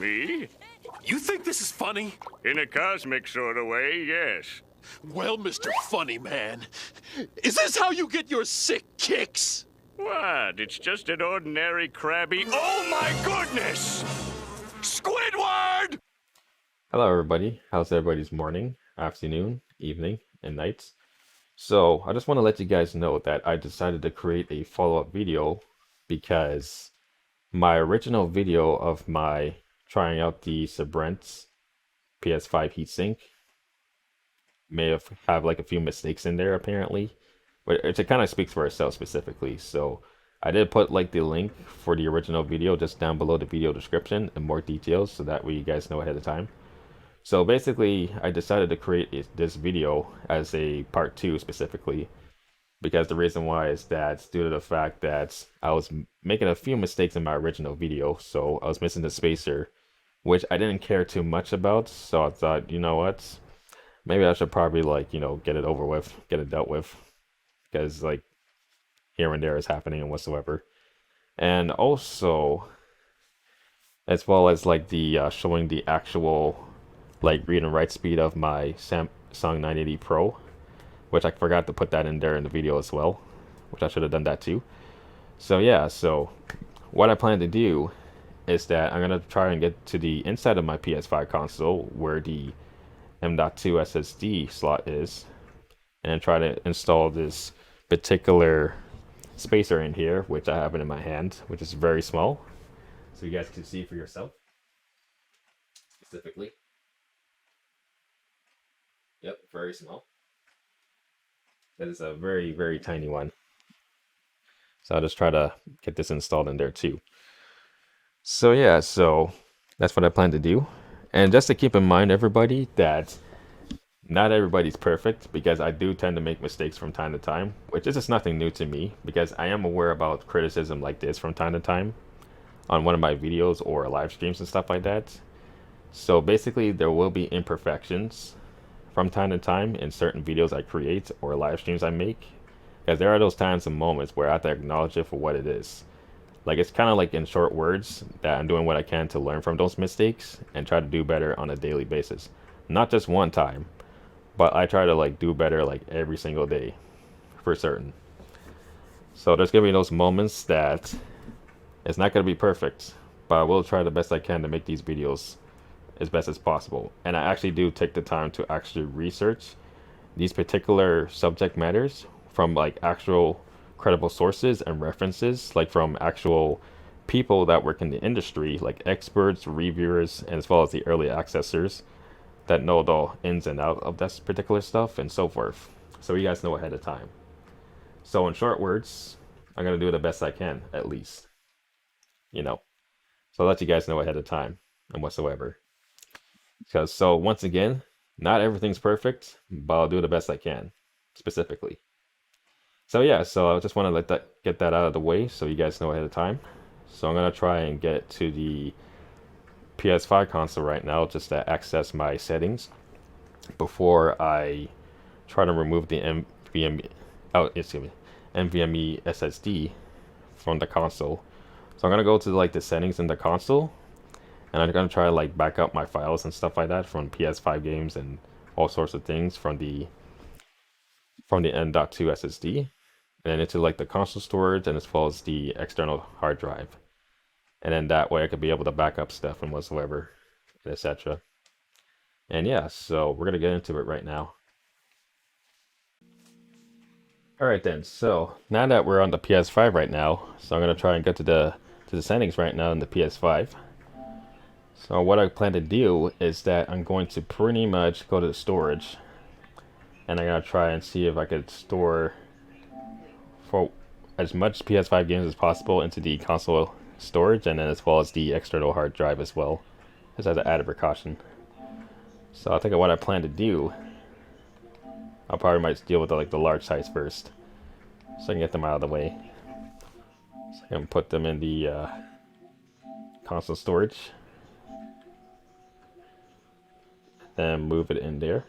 Me? You think this is funny? In a cosmic sort of way, yes. Well, Mr. Funny Man, is this how you get your sick kicks? What? It's just an ordinary crabby... Oh my goodness! Squidward! Hello everybody, how's everybody's morning, afternoon, evening, and nights? So I just want to let you guys know that I decided to create a follow-up video because my original video of my trying out the Sabrent PS5 Heatsink may have like a few mistakes in there apparently, but it kind of speaks for itself specifically. So I did put like the link for the original video just down below the video description and more details so that way you guys know ahead of time. So basically, I decided to create this video as a part 2 specifically, because the reason why is that due to the fact that I was making a few mistakes in my original video, so I was missing the spacer, which I didn't care too much about, so I thought, you know what, maybe I should probably like, you know, get it over with, get it dealt with, because like here and there is happening and whatsoever. And also, as well as like the showing the actual like read and write speed of my Samsung 980 Pro, which I forgot to put that in there in the video as well, which I should have done that too. So yeah, so what I plan to do is that I'm gonna try and get to the inside of my PS5 console where the M.2 SSD slot is, and then try to install this particular spacer in here, which I have it in my hand, which is very small, so you guys can see for yourself specifically. Yep, very small. That is a very, very tiny one. So I'll just try to get this installed in there too. So yeah, so that's what I plan to do. And just to keep in mind, everybody, that not everybody's perfect, because I do tend to make mistakes from time to time, which is just nothing new to me, because I am aware about criticism like this from time to time on one of my videos or live streams and stuff like that. So basically, there will be imperfections from time to time in certain videos I create or live streams I make, because there are those times and moments where I have to acknowledge it for what it is. Like, it's kind of like in short words that I'm doing what I can to learn from those mistakes and try to do better on a daily basis. Not just one time, but I try to like do better like every single day for certain. So there's gonna be those moments that it's not gonna be perfect, but I will try the best I can to make these videos as best as possible. And I actually do take the time to actually research these particular subject matters from like actual credible sources and references, like from actual people that work in the industry, like experts, reviewers, and as well as the early accessors that know the ins and outs of this particular stuff and so forth, so you guys know ahead of time. So in short words, I'm gonna do the best I can, at least, you know, so I'll let you guys know ahead of time and whatsoever. Because, so once again, not everything's perfect, but I'll do the best I can, specifically. So yeah, so I just want to get that out of the way so you guys know ahead of time. So I'm gonna try and get to the PS5 console right now just to access my settings before I try to remove the NVMe SSD from the console. So I'm gonna go to like the settings in the console, and I'm gonna try to like back up my files and stuff like that from PS5 games and all sorts of things from the M.2 SSD, and into like the console storage and as well as the external hard drive. And then that way I could be able to back up stuff and whatsoever, etc. And yeah, so we're gonna get into it right now. Alright then, so now that we're on the PS5 right now, so I'm gonna try and get to the settings right now in the PS5. So what I plan to do is that I'm going to pretty much go to the storage, and I'm gonna try and see if I could store for as much PS5 games as possible into the console storage, and then as well as the external hard drive as well, just as an added precaution. So I think what I plan to do, I'll probably might deal with the large size first, so I can get them out of the way. So I can put them in the console storage, then move it in there.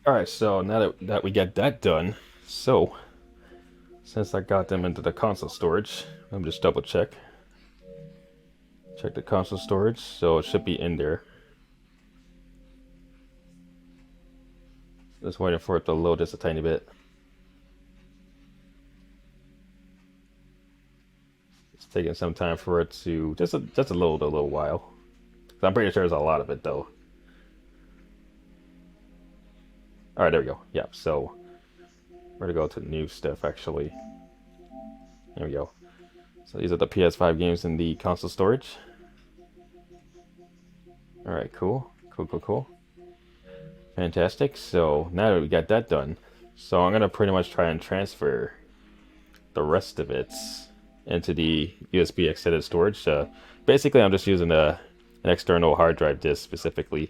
Alright, so now that we get that done, so since I got them into the console storage, let me just double check. Check the console storage, so it should be in there. Just waiting for it to load just a tiny bit. It's taking some time for it to just load a little while. I'm pretty sure there's a lot of it though. Alright, there we go. Yeah, so we're gonna go to new stuff actually. There we go. So these are the PS5 games in the console storage. Alright, cool. Cool. Fantastic. So now that we got that done, so I'm gonna pretty much try and transfer the rest of it into the USB extended storage. Basically, I'm just using an external hard drive disk specifically.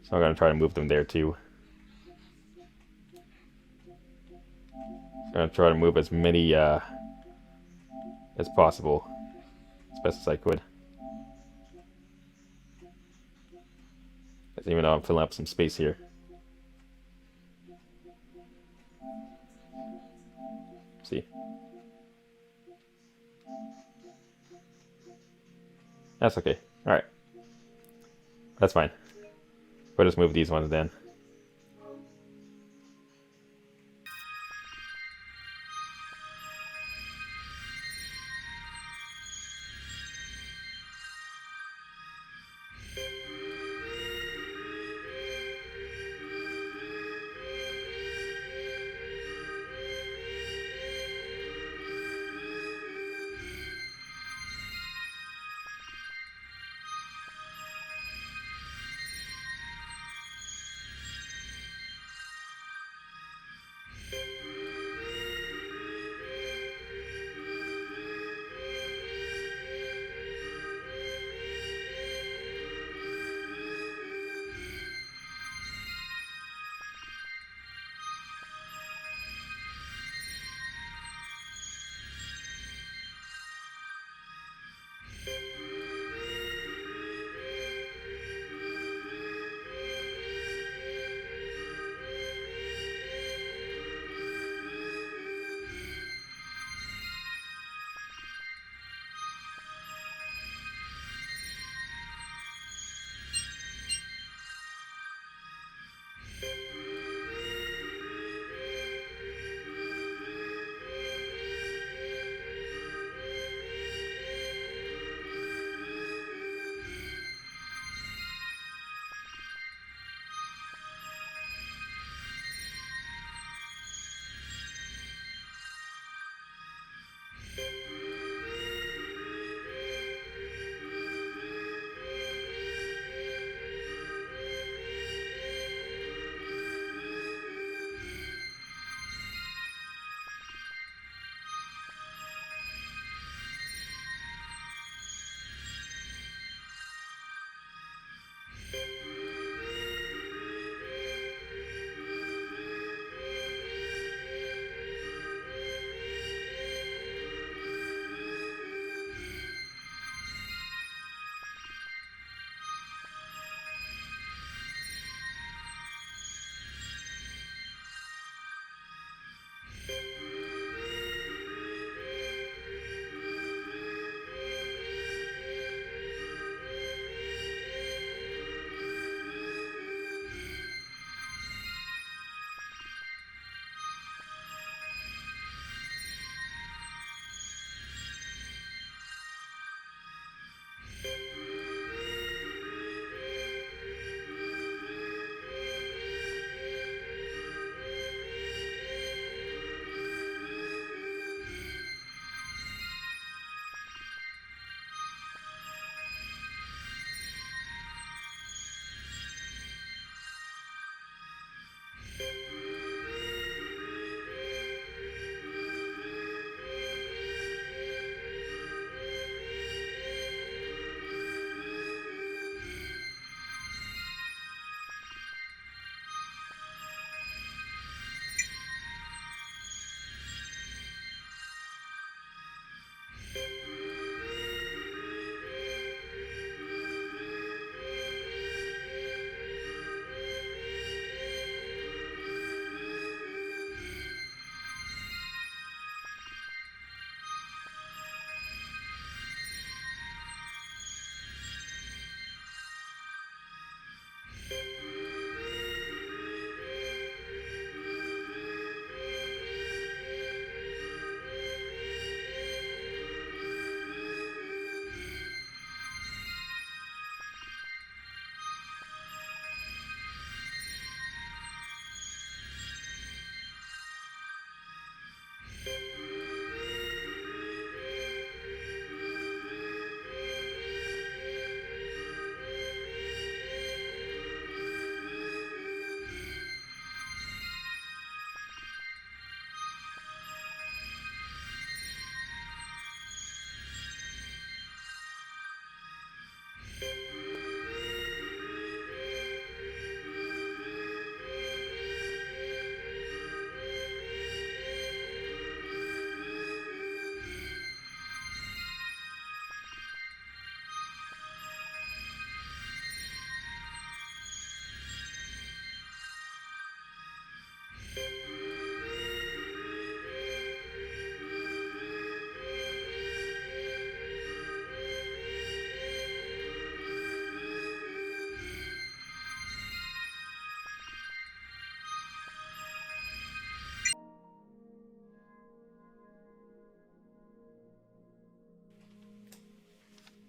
So I'm gonna try to move them there too. I'm gonna try to move as many as possible, as best as I could. Even though I'm filling up some space here. See? That's okay. Alright. That's fine. We'll just move these ones then.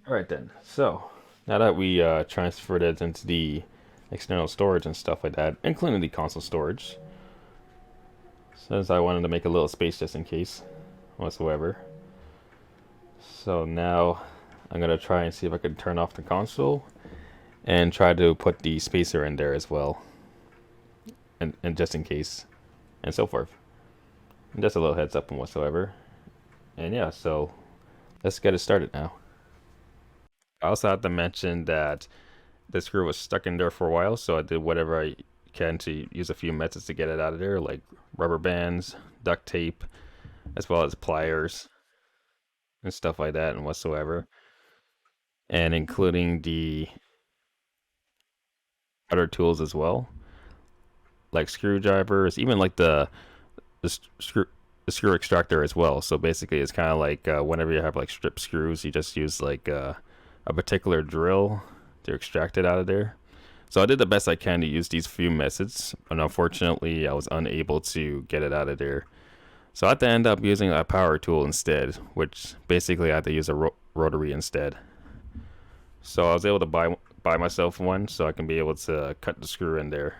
Alright then, so now that we transferred it into the external storage and stuff like that, including the console storage, since I wanted to make a little space just in case whatsoever. So now I'm going to try and see if I can turn off the console and try to put the spacer in there as well, and just in case, and so forth. And just a little heads up and whatsoever. And yeah, so let's get it started now. I also have to mention that the screw was stuck in there for a while, so I did whatever I can to use a few methods to get it out of there, like rubber bands, duct tape, as well as pliers and stuff like that and whatsoever, and including the other tools as well, like screwdrivers, even like the screw extractor as well. So basically it's kind of like whenever you have like strip screws, you just use like a particular drill to extract it out of there. So I did the best I can to use these few methods, but unfortunately I was unable to get it out of there. So I had to end up using a power tool instead, which basically I had to use a rotary instead. So I was able to buy myself one so I can be able to cut the screw in there.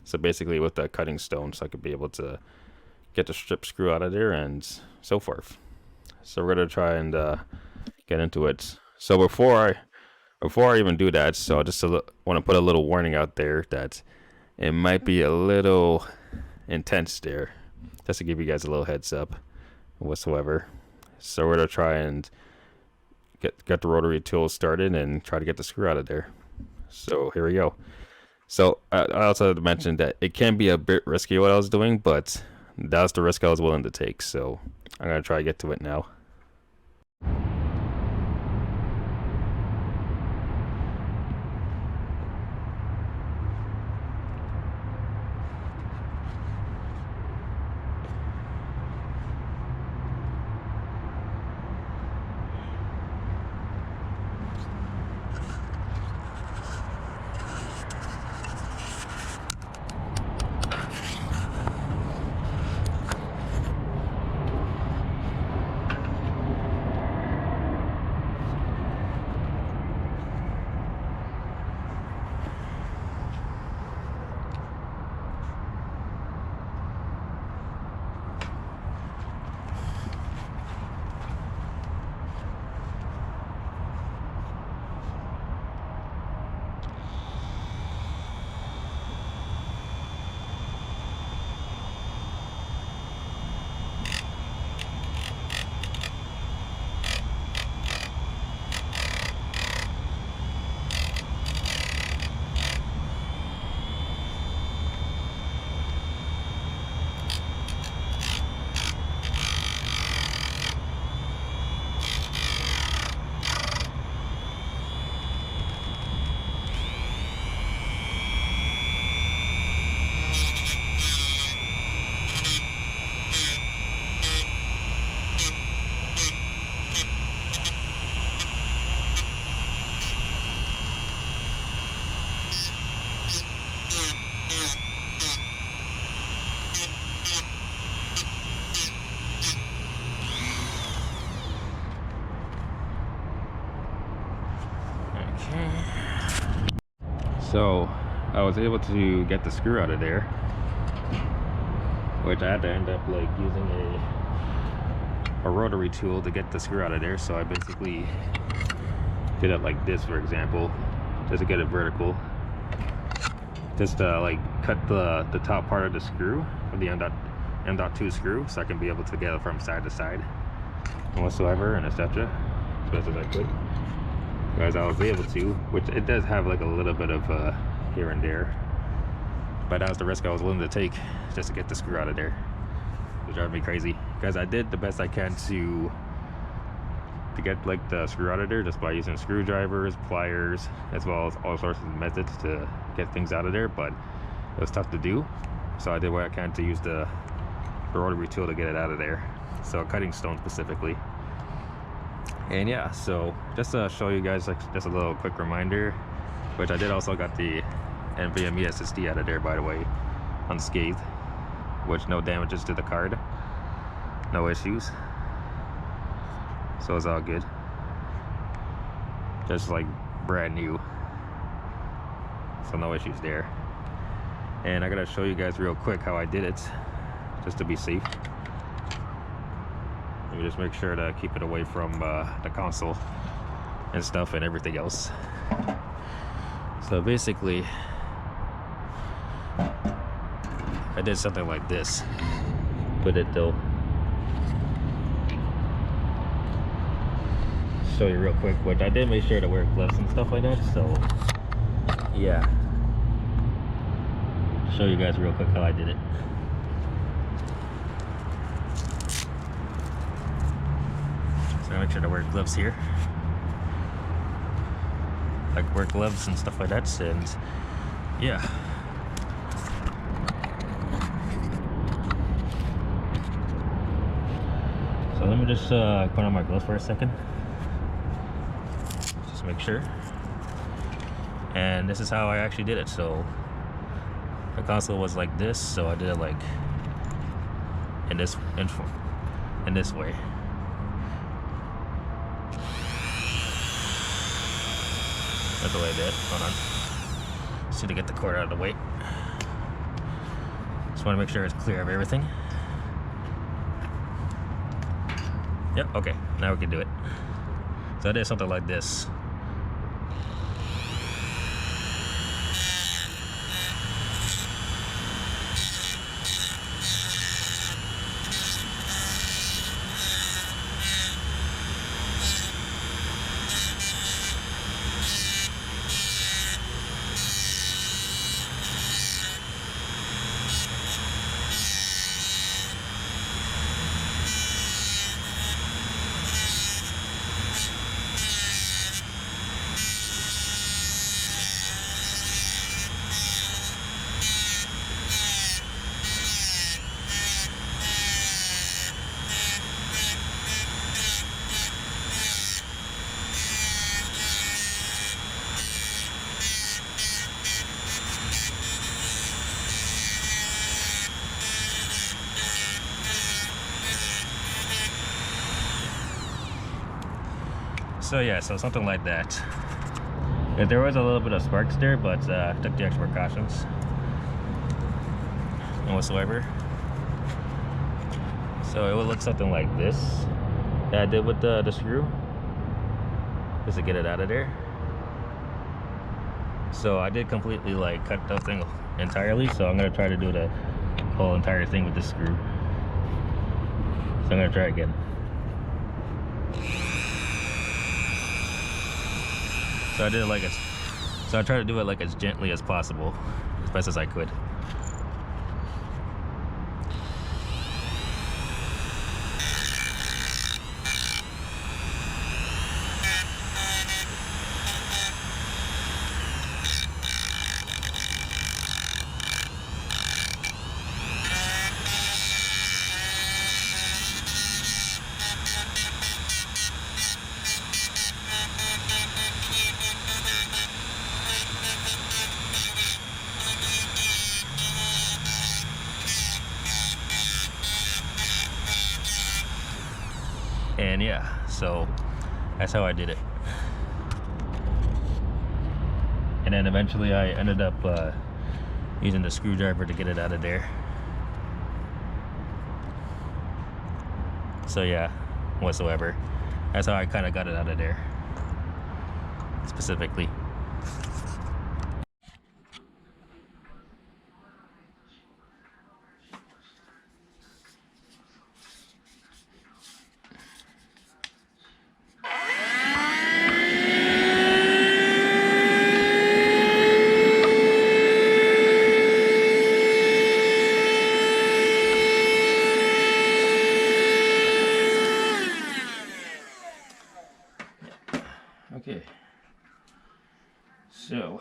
So basically with the cutting stone, so I could be able to get the strip screw out of there and so forth. So we're gonna try and get into it. So before I even do that, so I just want to put a little warning out there that it might be a little intense there, just to give you guys a little heads up whatsoever. So we're gonna try and get the rotary tool started and try to get the screw out of there. So here we go. So I also have to mention that it can be a bit risky what I was doing, but that's the risk I was willing to take. So I'm gonna try to get to it now. So I was able to get the screw out of there, which I had to end up like using a rotary tool to get the screw out of there. So I basically did it like this, for example, just to get it vertical, just to like cut the top part of the screw, of the M.2 screw, so I can be able to get it from side to side and whatsoever, and etc. as best as I could, as I was able to, which it does have like a little bit of here and there, but that was the risk I was willing to take just to get the screw out of there. It was driving me crazy, because I did the best I can to get like the screw out of there just by using screwdrivers, pliers, as well as all sorts of methods to get things out of there, but it was tough to do. So I did what I can to use the rotary tool to get it out of there, so a cutting stone specifically. And yeah, so just to show you guys like just a little quick reminder, which I did also got the NVMe SSD out of there, by the way, unscathed, which no damages to the card, no issues, so it's all good. just like brand new, so no issues there. And I gotta show you guys real quick how I did it, just to be safe. Let me just make sure to keep it away from the console and stuff and everything else. So basically, I did something like this. Put it though. Show you real quick, which I did make sure to wear gloves and stuff like that, so yeah. Show you guys real quick how I did it. So I make sure to wear gloves here. Like wear gloves and stuff like that, and yeah. So let me just put on my gloves for a second. Just make sure. And this is how I actually did it. So the console was like this, so I did it like in this way. That's the way I did it. Hold on. Just need to get the cord out of the way. Just want to make sure it's clear of everything. Yep, okay, now we can do it. So I did something like this. So yeah, so something like that. There was a little bit of sparks there, but I took the extra precautions whatsoever. So it would look something like this that I did with the screw, just to get it out of there. So I did completely like cut the thing entirely, so I'm gonna try to do the whole entire thing with this screw. So I'm gonna try again. So I did it like so I tried to do it like as gently as possible, as best as I could. And yeah, so that's how I did it. And then eventually I ended up using the screwdriver to get it out of there. So yeah, whatsoever. That's how I kind of got it out of there, specifically. Okay, so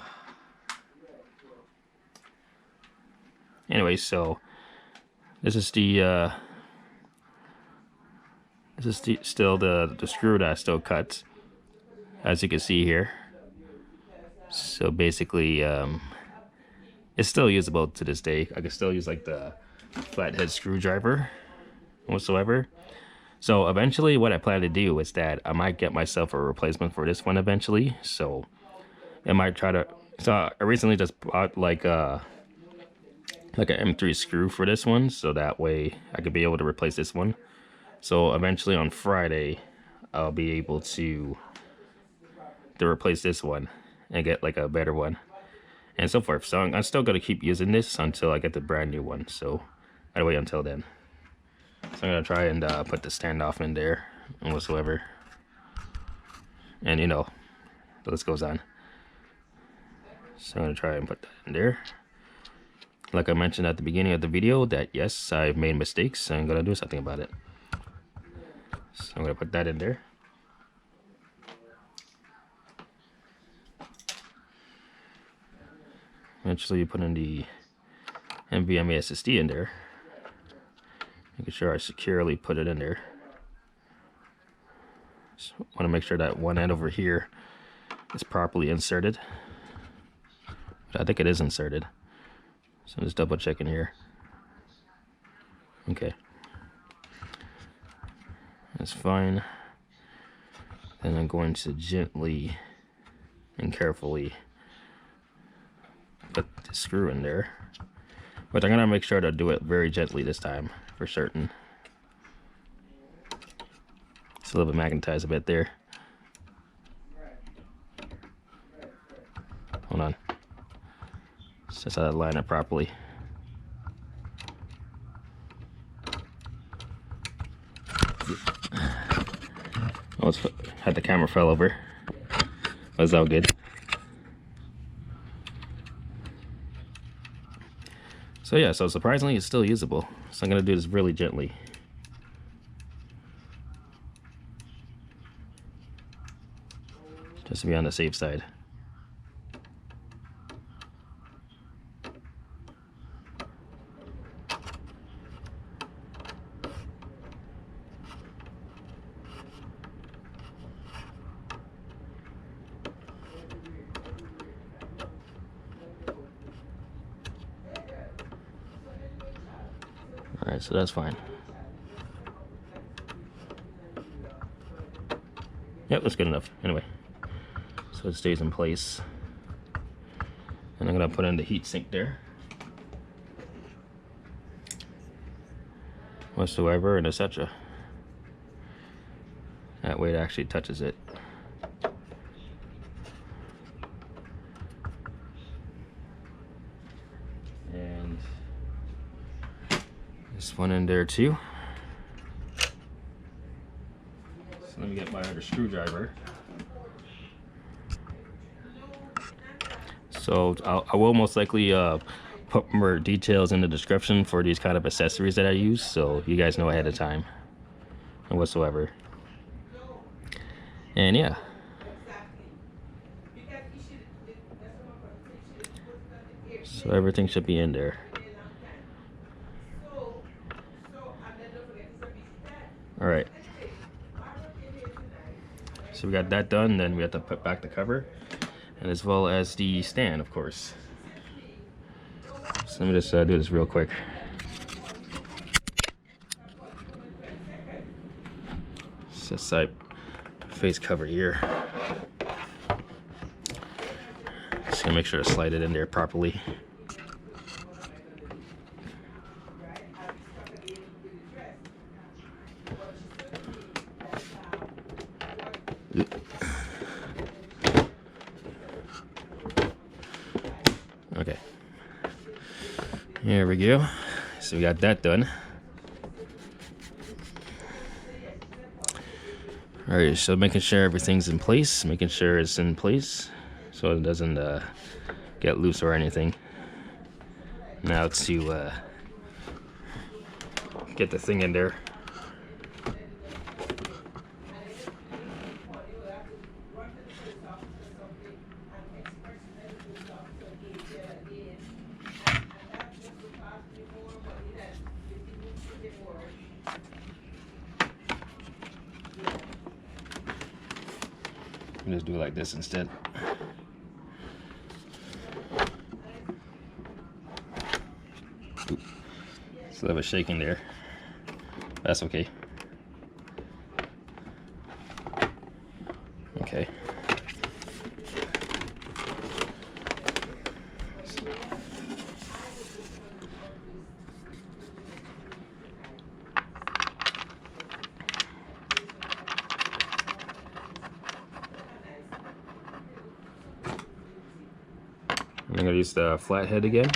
anyway, so this is still the screw that I still cut, as you can see here. So basically it's still usable to this day. I can still use like the flathead screwdriver whatsoever. So eventually what I plan to do is that I might get myself a replacement for this one eventually. So I might try to, so I recently just bought like an M3 screw for this one, so that way I could be able to replace this one. So eventually on Friday, I'll be able to replace this one and get like a better one and so forth. So I'm still going to keep using this until I get the brand new one. So I gotta wait until then. So I'm going to try and put the standoff in there and whatsoever. And you know, the list goes on. So I'm going to try and put that in there. Like I mentioned at the beginning of the video, that yes, I've made mistakes and I'm going to do something about it. So I'm going to put that in there. Eventually put in the NVMe SSD in there. Making sure I securely put it in there. So I want to make sure that one end over here is properly inserted. But I think it is inserted. So I'm just double checking here. Okay. That's fine. Then I'm going to gently and carefully put the screw in there. But I'm gonna make sure to do it very gently this time, for certain. It's a little bit magnetized a bit there. Hold on. Just how to line it properly. Almost had the camera fell over. Was all good. So yeah, so surprisingly it's still usable. So I'm gonna do this really gently. Just to be on the safe side. Alright, so that's fine. Yep, that's good enough. Anyway, so it stays in place. And I'm going to put in the heatsink there. Whatsoever and etc. That way it actually touches it. And this one in there too. So let me get my other screwdriver. So I will most likely put more details in the description for these kind of accessories that I use, so you guys know ahead of time and whatsoever. And yeah. So everything should be in there. All right. So we got that done, then we have to put back the cover, and as well as the stand, of course. So let me just do this real quick. It's a side face cover here. Just gonna make sure to slide it in there properly. Okay, here we go. So we got that done. All right, so making sure everything's in place, making sure it's in place so it doesn't get loose or anything. Now to get the thing in there. Just do it like this instead. Oop. Still have a shaking there. That's okay. I'm gonna use the flathead again.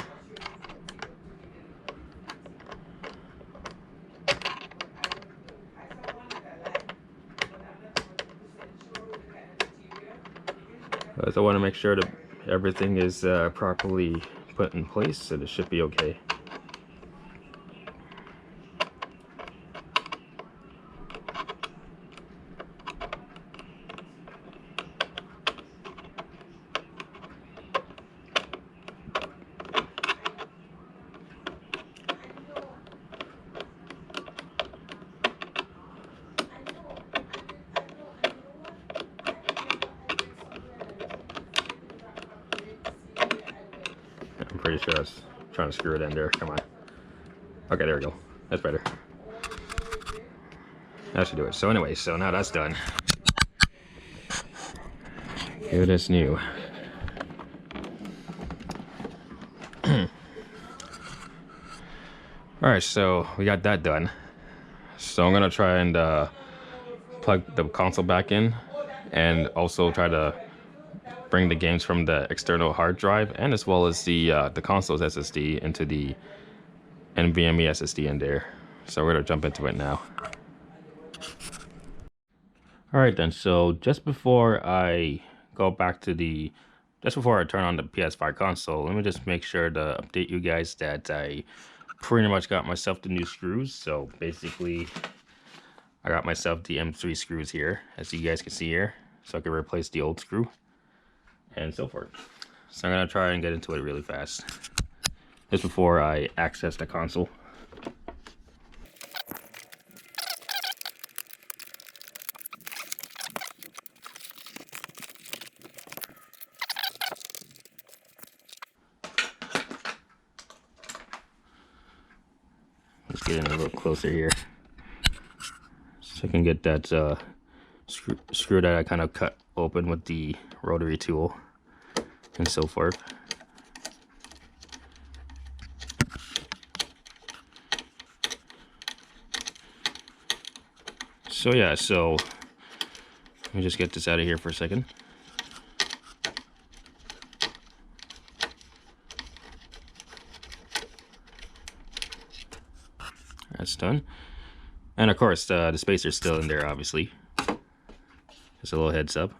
So I want to make sure that everything is properly put in place, so it should be okay. I'm pretty sure I was trying to screw it in there. Come on. Okay, there we go. That's better. That should do it. So anyway, so now that's done. Here it is new. Alright, so we got that done. So I'm gonna try and plug the console back in, and also try to bring the games from the external hard drive and as well as the console's SSD into the NVMe SSD in there. So we're gonna jump into it now. Alright then, so just before I go back to just before I turn on the PS5 console, let me just make sure to update you guys that I pretty much got myself the new screws. So basically, I got myself the M3 screws here, as you guys can see here, so I can replace the old screw and so forth. So I'm gonna try and get into it really fast, just before I access the console. Let's get in a little closer here, so I can get that screw that I kind of cut open with the rotary tool and so forth. So yeah, so let me just get this out of here for a second. That's done. And of course, the spacer's still in there, obviously. Just a little heads up.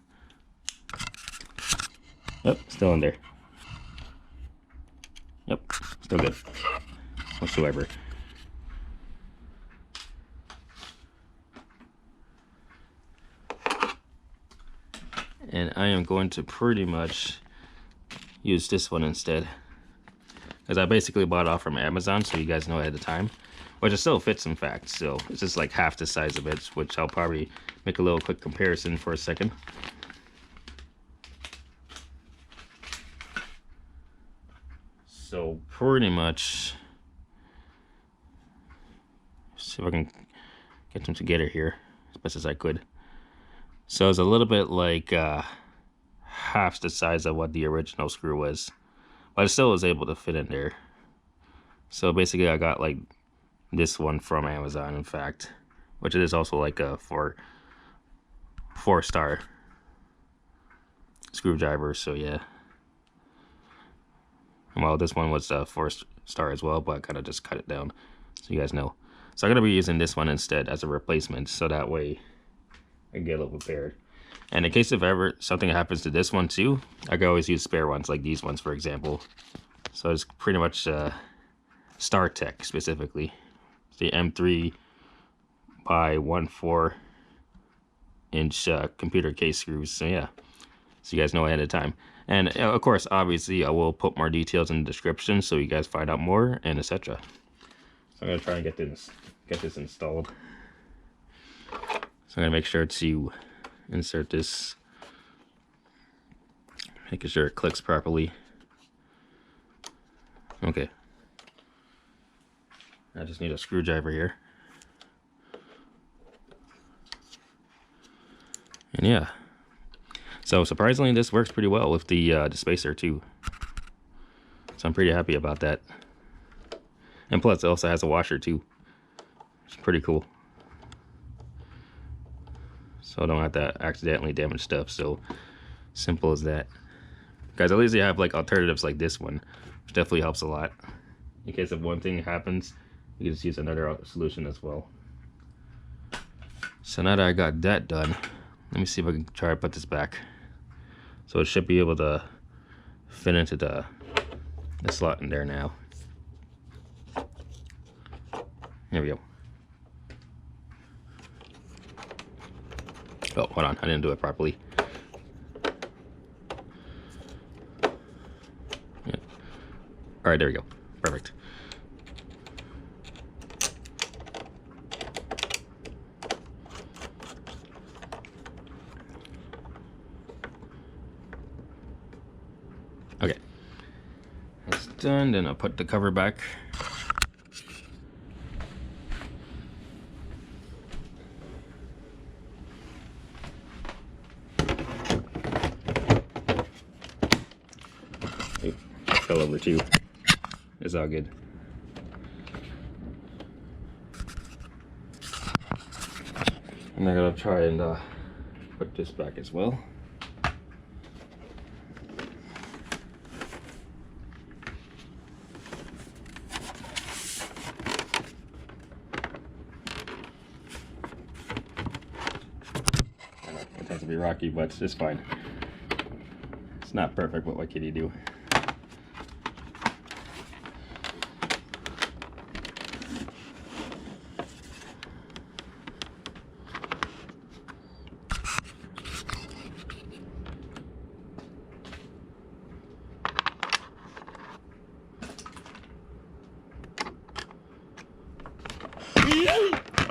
Yep, still in there. Yep, still good. Whatsoever. And I am going to pretty much use this one instead, because I basically bought it off from Amazon, so you guys know ahead of time. Which it still fits, in fact, so it's just like half the size of it, which I'll probably make a little quick comparison for a second. So pretty much, see if I can get them together here as best as I could. So it's a little bit like half the size of what the original screw was, but it still was able to fit in there. So basically I got like this one from Amazon, in fact, which it is also like a four-star screwdriver. So yeah, well, this one was a 4-star as well, but I kind of just cut it down so you guys know. So I'm gonna be using this one instead as a replacement, so that way I can get a little prepared. And in case if ever something happens to this one too, I can always use spare ones like these ones, for example. So it's pretty much StarTech specifically. The M3 by 1/4 inch computer case screws. So yeah, so you guys know ahead of time. And of course, obviously, I will put more details in the description so you guys find out more and etc. So I'm gonna try and get this installed. So I'm gonna make sure to insert this, making sure it clicks properly. Okay. I just need a screwdriver here. And yeah. So surprisingly, this works pretty well with the spacer too. So I'm pretty happy about that. And plus, it also has a washer too. It's pretty cool. So I don't have to accidentally damage stuff. So simple as that. Guys, at least you have like alternatives like this one, which definitely helps a lot. In case if one thing happens, you can just use another solution as well. So now that I got that done, let me see if I can try to put this back. So it should be able to fit into the slot in there now. There we go. Oh, hold on, I didn't do it properly. Yeah. All right, there we go. Perfect. Okay, that's done. Then I'll put the cover back. It fell over too. It's all good. And I'm gonna try and put this back as well. It has to be rocky, but it's fine. It's not perfect, but what can you do?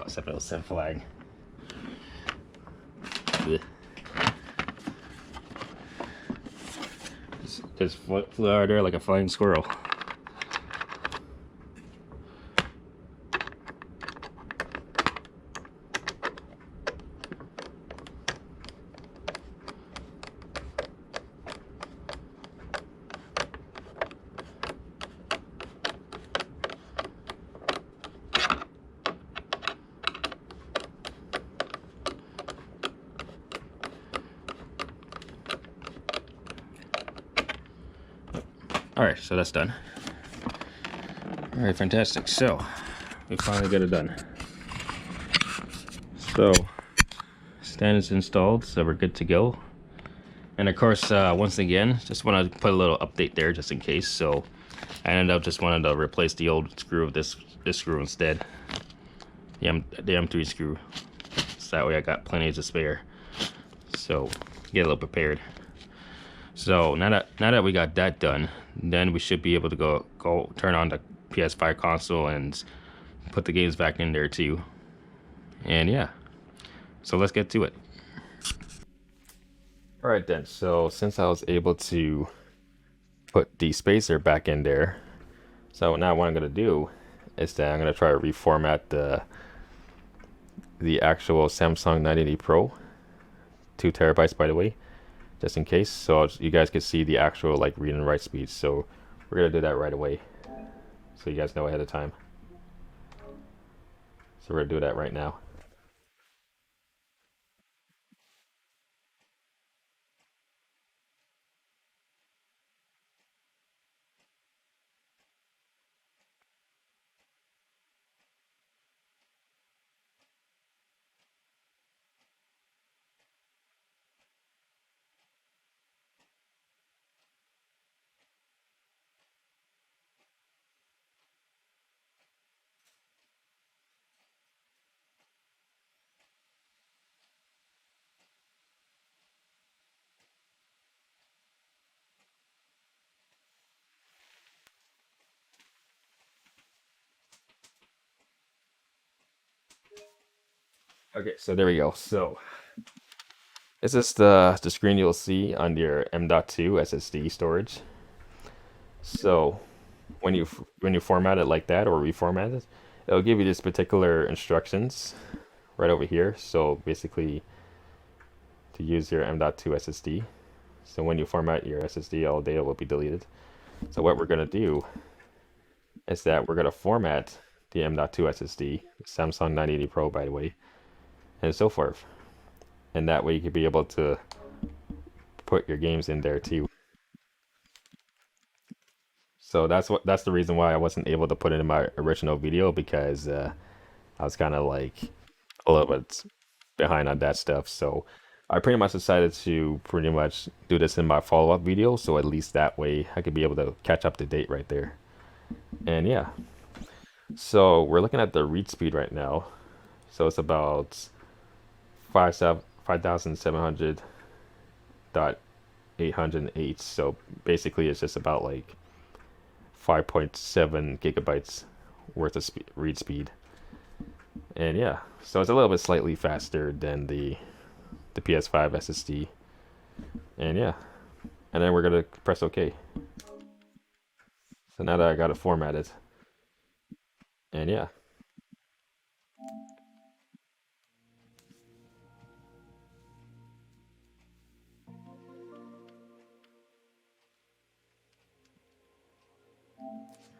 Oh, 707 flag. Ugh. Just flew out of there like a flying squirrel. Alright, so that's done. Alright, fantastic. So, we finally got it done. So, stand is installed, so we're good to go. And of course, once again, just want to put a little update there just in case. So, I ended up just wanting to replace the old screw with this screw instead. The M3 screw. So that way I got plenty to spare. So, get a little prepared. So now that we got that done, then we should be able to go turn on the PS5 console and put the games back in there too. And yeah, so let's get to it. All right then. So since I was able to put the spacer back in there, so now what I'm gonna do is that I'm gonna try to reformat the actual Samsung 980 Pro, 2 terabytes by the way, just in case, so you guys can see the actual like read and write speeds. So we're gonna do that right away, so you guys know ahead of time. So we're gonna do that right now. Okay, so there we go. So this is the screen you'll see on your M.2 SSD storage. So when you format it like that or reformat it, it'll give you this particular instructions right over here. So basically, to use your M.2 SSD. So when you format your SSD, all data will be deleted. So what we're going to do is that we're going to format the M.2 SSD, Samsung 980 Pro by the way, and so forth. And that way you could be able to put your games in there too. So that's the reason why I wasn't able to put it in my original video, because I was kind of like a little bit behind on that stuff. So I pretty much decided to pretty much do this in my follow-up video, so at least that way I could be able to catch up to date right there. And yeah, so we're looking at the read speed right now. So it's about 5,700.808. So basically it's just about like 5.7 gigabytes worth of read speed. And yeah, so it's a little bit slightly faster than the PS5 SSD. And yeah, and then we're gonna press OK. So now that I got it formatted, and yeah.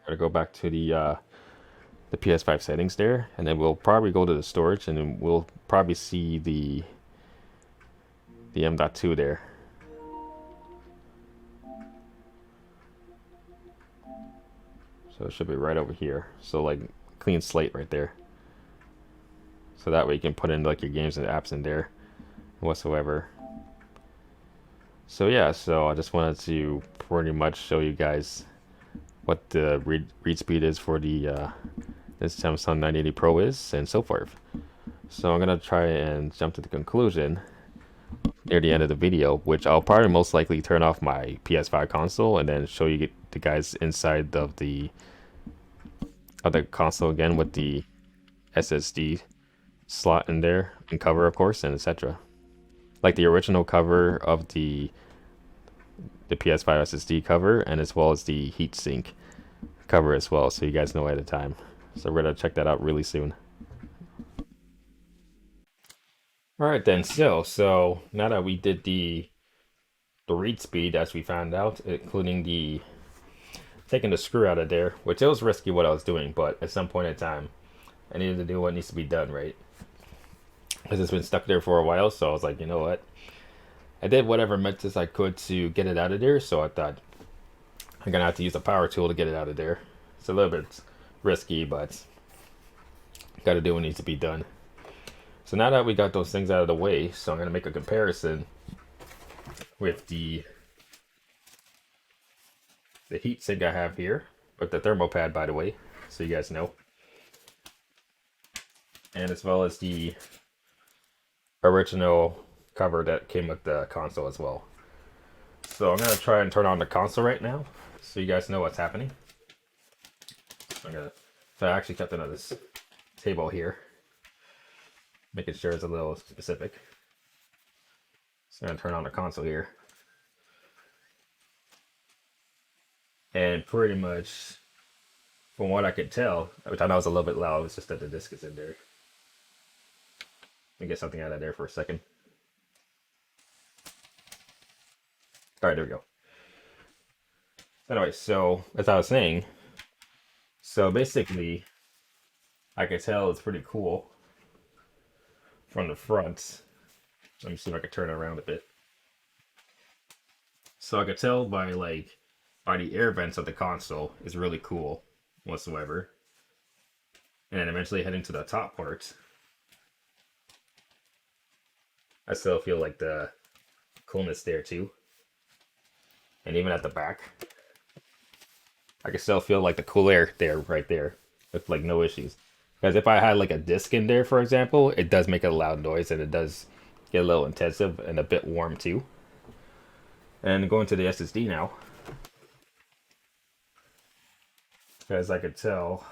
Gotta go back to the PS5 settings there, and then we'll probably go to the storage, and then we'll probably see the M.2 there. So it should be right over here. So like clean slate right there. So that way you can put in like your games and apps in there whatsoever. So yeah, so I just wanted to pretty much show you guys what the read speed is for the this Samsung 980 Pro is, and so forth. So I'm gonna try and jump to the conclusion near the end of the video, which I'll probably most likely turn off my PS5 console and then show you the guys inside of the console again with the SSD slot in there and cover, of course, and etc. Like the original cover of the PS5 SSD cover, and as well as the heatsink cover as well, so you guys know ahead of time. So we're gonna check that out really soon. Alright then, so now that we did the read speed as we found out, including the taking the screw out of there, which it was risky what I was doing, but at some point in time I needed to do what needs to be done, right? Because it's been stuck there for a while, so I was like, you know what? I did whatever methods I could to get it out of there, so I thought I'm gonna have to use a power tool to get it out of there. It's a little bit risky, but gotta do what needs to be done. So now that we got those things out of the way, so I'm gonna make a comparison with the heatsink I have here, with the thermal pad, by the way, so you guys know, and as well as the original cover that came with the console as well. So I'm gonna try and turn on the console right now, so you guys know what's happening. So I actually kept it on this table here, making sure it's a little specific. So I'm gonna turn on the console here. And pretty much, from what I could tell, which I know was a little bit loud, it's just that the disc is in there. Let me get something out of there for a second. Alright, there we go. Anyway, so as I was saying, so basically, I can tell it's pretty cool from the front. Let me see if I can turn it around a bit. So I could tell by the air vents of the console is really cool whatsoever. And then eventually heading to the top part, I still feel like the coolness there too. And even at the back, I can still feel like the cool air there, right there, with like no issues. Because if I had like a disc in there, for example, it does make a loud noise, and it does get a little intensive and a bit warm too. And going to the SSD now, because I could tell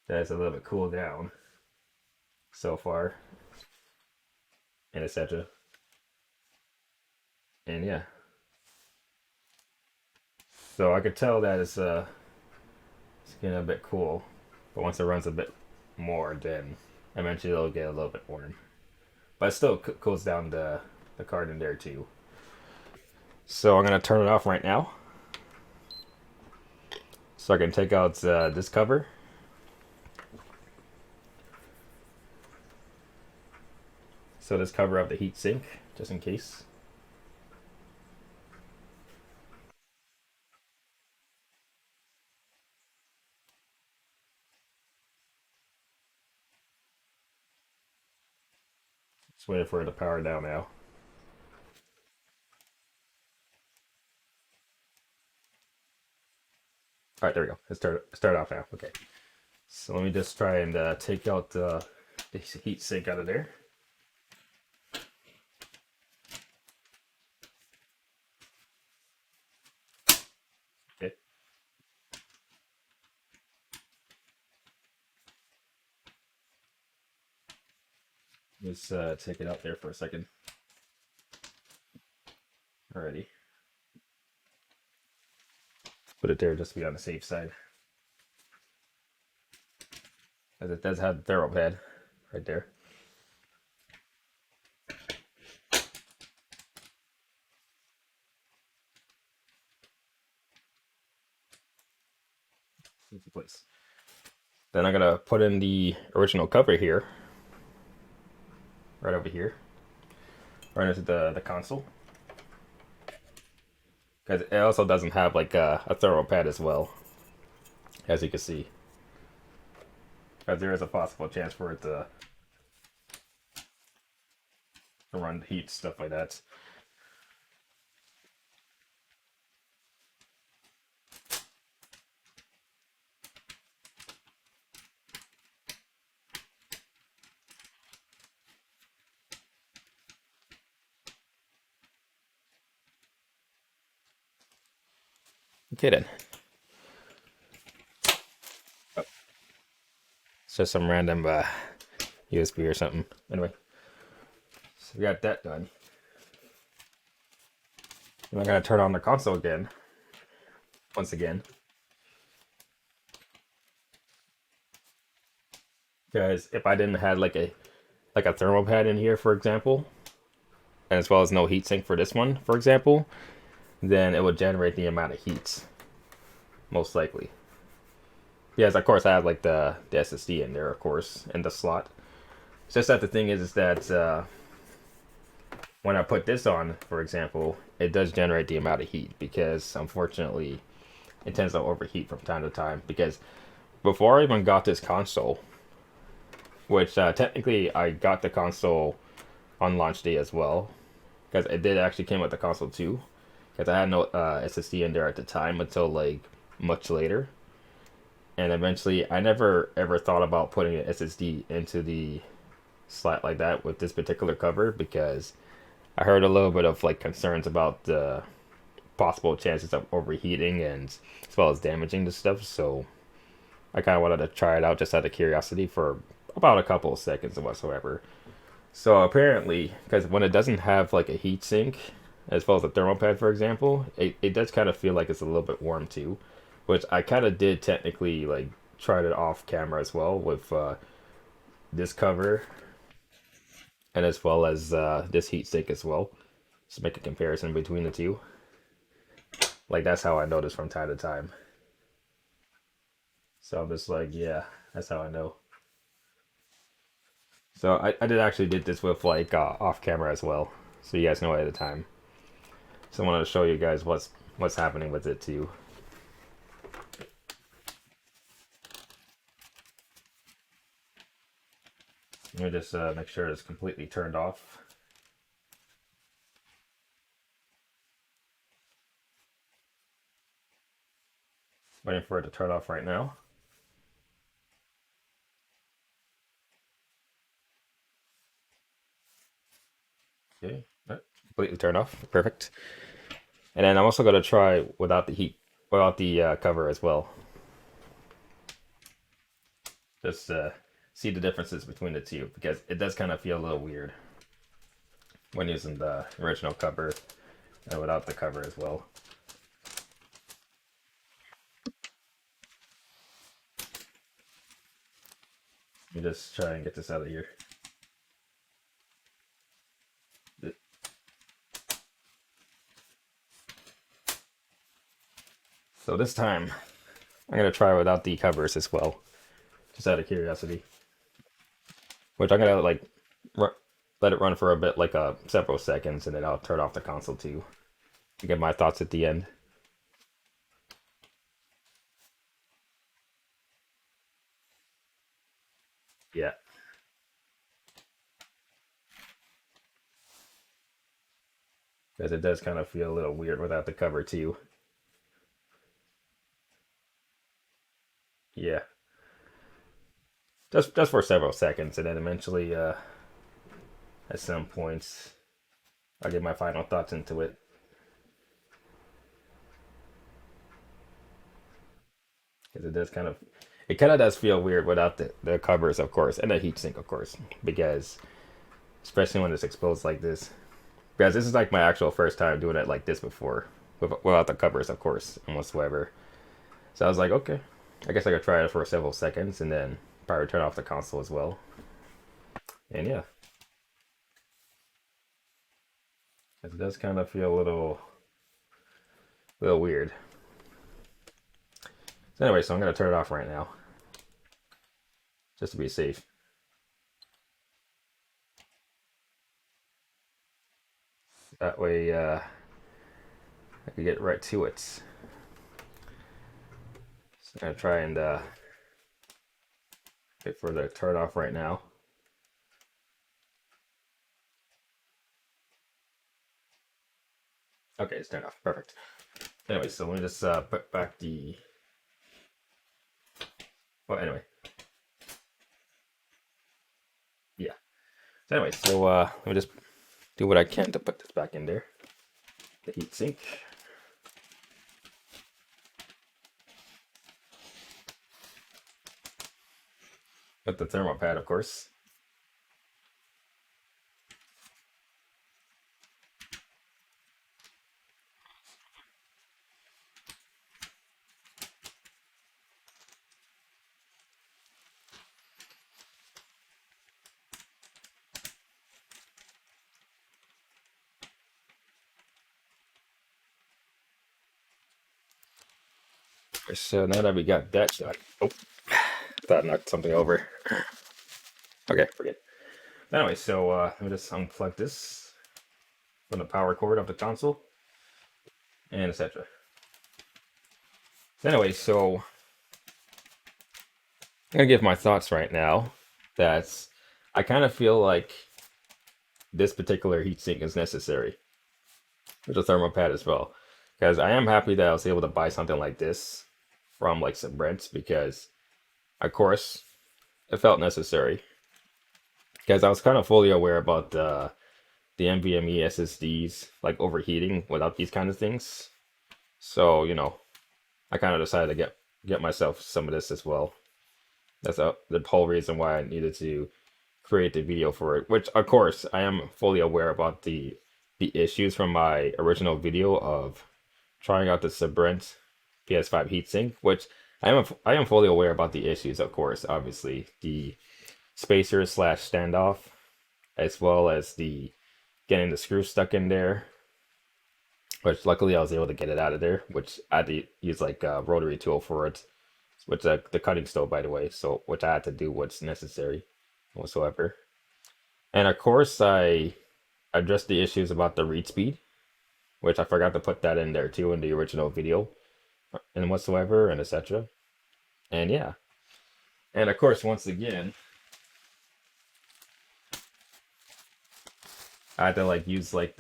that it's a little bit cooled down so far, and etc. And yeah, so I could tell that it's getting a bit cool, but once it runs a bit more, then eventually it'll get a little bit warm. But it still cools down the card in there too. So I'm gonna turn it off right now, So I can take out this cover. So this cover of the heatsink, just in case. Just waiting for it to power down now. All right, there we go. Let's start off now. Okay. So let me just try and take out the heatsink out of there. Okay. Let's take it out there for a second. Alrighty. Put it there just to be on the safe side. As it does have the thermal pad right there. Easy place. Then I'm gonna put in the original cover here. Right over here. Right into the console. Because it also doesn't have like a thermal pad as well. As you can see. Because there is a possible chance for it to run heat, stuff like that. Okay then. Oh. It's just some random USB or something. Anyway. So we got that done. And I'm gonna turn on the console again. Once again. Because if I didn't have like a thermal pad in here, for example, and as well as no heatsink for this one, for example, then it would generate the amount of heat, most likely. Yes, of course I have like the SSD in there, of course, in the slot. It's just that the thing is that when I put this on, for example, it does generate the amount of heat because unfortunately it tends to overheat from time to time. Because before I even got this console, which technically I got the console on launch day as well, because it did actually came with the console too, because I had no SSD in there at the time until like much later. And eventually I never ever thought about putting an SSD into the slot like that with this particular cover, because I heard a little bit of like concerns about the possible chances of overheating and as well as damaging the stuff. So I kind of wanted to try it out just out of curiosity for about a couple of seconds whatsoever. So apparently, because when it doesn't have like a heat sink, as well as a thermal pad, for example, it does kind of feel like it's a little bit warm too, which I kind of did technically like tried it off camera as well with this cover, and as well as this heat sink as well. Just make a comparison between the two. Like that's how I notice from time to time. So I'm just like, yeah, that's how I know. So I did actually did this with like off camera as well, so you guys know at the time. So I wanted to show you guys what's happening with it too. Let me just make sure it's completely turned off. Waiting for it to turn off right now. Okay, completely turned off. Perfect. And then I'm also going to try without the cover as well. Just see the differences between the two, because it does kind of feel a little weird when using the original cover and without the cover as well. Let me just try and get this out of here. So this time, I'm gonna try without the covers as well, just out of curiosity. Which I'm gonna like let it run for a bit, like several seconds, and then I'll turn off the console too to get my thoughts at the end. Yeah. Because it does kind of feel a little weird without the cover too. Yeah. Just for several seconds, and then eventually, at some points, I'll get my final thoughts into it. Because it kind of does feel weird without the covers, of course, and the heatsink, of course, because especially when it's exposed like this. Because this is like my actual first time doing it like this before, without the covers, of course, and whatsoever. So I was like, okay, I guess I could try it for several seconds, and then probably turn off the console as well. And yeah, it does kind of feel a little weird. So anyway, so I'm gonna turn it off right now, just to be safe. That way, I can get right to it. So I'm gonna try and wait for the turn off right now. Okay, it's turned off. Perfect. Anyway, so let me just put back the. Well, anyway. Yeah. So anyway, so let me just do what I can to put this back in there. The heatsink. With the thermal pad, of course. So now that we got that done, oh, thought I knocked something over. Okay, forget. Anyway, so let me just unplug this from the power cord of the console, and etc. Anyway, so I'm gonna give my thoughts right now. That I kind of feel like this particular heatsink is necessary. There's a thermal pad as well, because I am happy that I was able to buy something like this from like Sabrent, because of course it felt necessary. Because I was kind of fully aware about the NVMe SSDs like overheating without these kind of things. So, you know, I kind of decided to get myself some of this as well. That's the whole reason why I needed to create the video for it. Which, of course, I am fully aware about the issues from my original video of trying out the Sabrent PS5 heatsink. Which I am fully aware about the issues, of course. Obviously, the spacer / standoff, as well as the getting the screw stuck in there. Which luckily I was able to get it out of there, which I had to use like a rotary tool for it, which the cutting stove, by the way, so which I had to do what's necessary whatsoever. And of course I addressed the issues about the read speed, which I forgot to put that in there too in the original video and whatsoever and etc. And yeah. And of course, once again, I had to like use like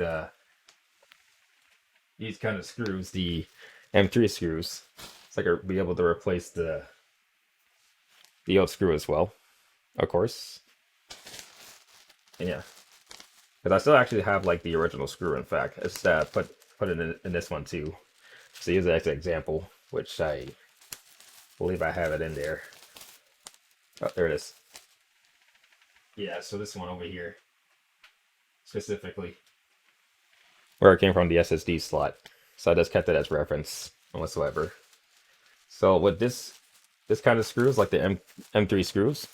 these kind of screws, the M3 screws, so I could be able to replace the old screw as well, of course. And yeah, because I still actually have like the original screw. In fact, it's put it in this one too. So here's an example, which I believe I have it in there. Oh, there it is. Yeah, so this one over here, specifically, where it came from, the SSD slot. So I just kept it as reference whatsoever. So with this kind of screws, like the M3 screws,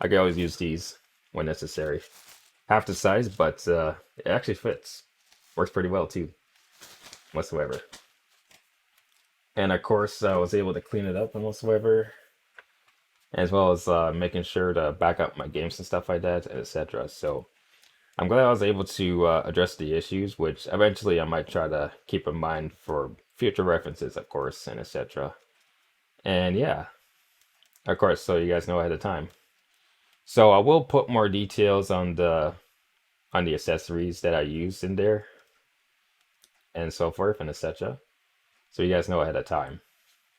I can always use these when necessary. Half the size, but it actually fits. Works pretty well too, whatsoever. And of course, I was able to clean it up and whatsoever, as well as making sure to back up my games and stuff like that, etc. So I'm glad I was able to address the issues, which eventually I might try to keep in mind for future references, of course, and etc. And yeah, of course, so you guys know ahead of time. So I will put more details on the accessories that I use in there, and so forth, and etc. So you guys know ahead of time.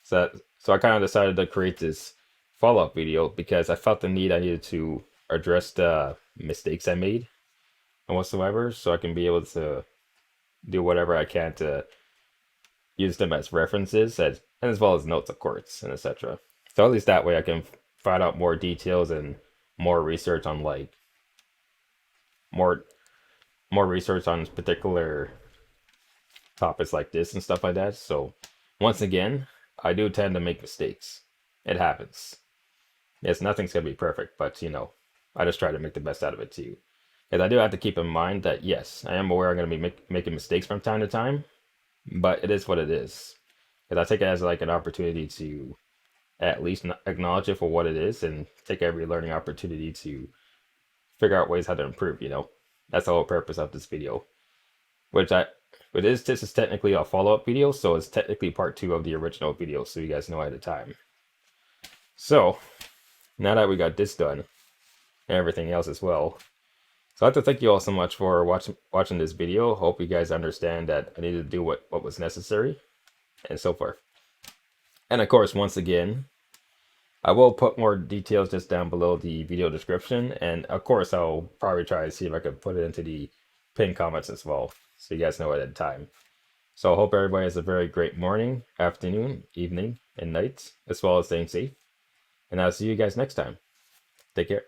So I kind of decided to create this follow-up video because I felt the need I needed to address the mistakes I made and whatsoever, so I can be able to do whatever I can to use them as references, as well as notes, of course, and etc. So at least that way I can find out more details and more research on like more research on particular topics like this and stuff like that. So once again, I do tend to make mistakes. It happens. Yes, nothing's gonna be perfect, but you know, I just try to make the best out of it too. And I do have to keep in mind that yes, I am aware I'm gonna be making mistakes from time to time, but it is what it is. And I take it as like an opportunity to at least acknowledge it for what it is and take every learning opportunity to figure out ways how to improve, you know. That's the whole purpose of this video. This is technically a follow-up video, so it's technically part 2 of the original video, so you guys know ahead of time. So, now that we got this done, and everything else as well, so I'd like to thank you all so much for watching this video. Hope you guys understand that I needed to do what was necessary, and so forth. And of course, once again, I will put more details just down below the video description, and of course I'll probably try to see if I can put it into the pinned comments as well, so you guys know ahead of time. So I hope everybody has a very great morning, afternoon, evening, and night, as well as staying safe. And I'll see you guys next time. Take care.